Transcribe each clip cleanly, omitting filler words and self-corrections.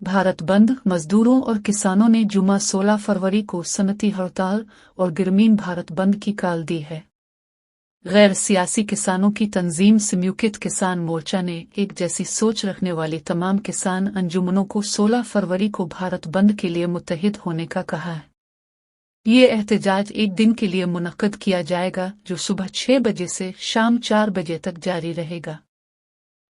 भारत बंद, मजदूरों और किसानों ने जुमा 16 फरवरी को सनती हड़ताल और ग्रामीण भारत बंद की कॉल दी है। गैर सियासी किसानों की तंजीम संयुक्त किसान मोर्चा ने एक जैसी सोच रखने वाली तमाम किसान अंजुमनों को 16 फरवरी को भारत बंद के लिए मुत्तहिद होने का कहा है। ये एहतजाज एक दिन के लिए मुनक्कद किया जाएगा जो सुबह 6 बजे से शाम 4 बजे तक जारी रहेगा।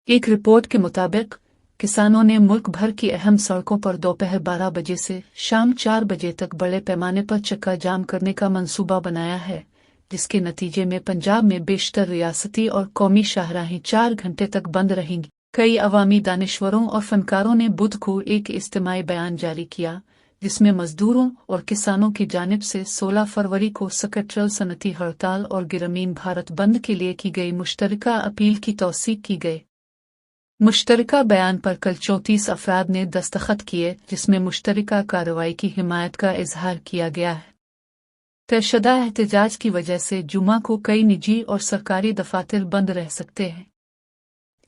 एक रिपोर्ट के मुताबिक किसानों ने मुल्क भर की अहम सड़कों पर दोपहर 12 बजे से शाम 4 बजे तक बड़े पैमाने पर चक्का जाम करने का मंसूबा बनाया है, जिसके नतीजे में पंजाब में बेशतर रियासती और कौमी शाहराहें 4 घंटे तक बंद रहेंगी। कई अवामी दानिश्वरों और फनकारों ने बुध को एक इज्तिमाई बयान जारी किया, जिसमें मजदूरों और किसानों की जानिब से 16 फरवरी को सेक्टरल सनती हड़ताल और ग्रामीण भारत बंद के लिए की गई मुश्तरका अपील की तौसीक की गई। मुश्तरका बयान पर कल 34 अफराद ने दस्तखत किए, जिसमें मुश्तरका कार्रवाई की हिमायत का इजहार किया गया है। तयशुदा एहतजाज की वजह से जुमा को कई निजी और सरकारी दफातर बंद रह सकते हैं।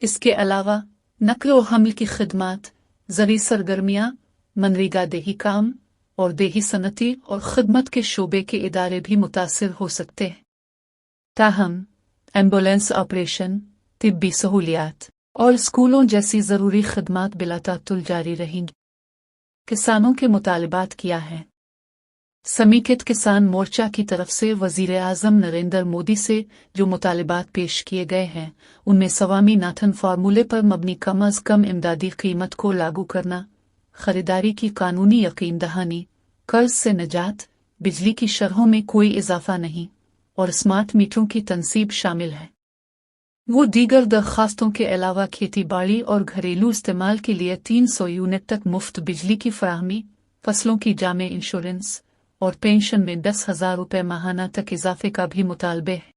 इसके अलावा नकल व हमल की खिदमात, ज़री सरगर्मियाँ, मनरेगा देही काम और देही सनती और खिदमत के शोबे के इदारे भी मुतासिर हो सकते हैं। ताहम एम्बुलेंस ऑपरेशन, तिब्बी सहूलियात और स्कूलों जैसी ज़रूरी खिदमात बिलातातुल जारी रहेंगी। किसानों के मुतालबात क्या हैं? समीकित किसान मोर्चा की तरफ से वज़ीर आज़म नरेंद्र मोदी से जो मुतालबात पेश किए गए हैं, उनमें स्वामीनाथन फार्मूले पर मबनी कम अज़ कम इमदादी कीमत को लागू करना, खरीदारी की कानूनी यकीन दहानी, कर्ज से निजात, बिजली की शरहों में कोई इजाफा नहीं और स्मार्ट मीटरों की तनसीब शामिल है। वो दीगर दरख्वास्तों के अलावा खेती बाड़ी और घरेलू इस्तेमाल के लिए 300 यूनिट तक मुफ्त बिजली की फराहमी, फसलों की जामे इंश्योरेंस और पेंशन में 10,000 रुपये माहाना तक इजाफे का भी मुतालबे है।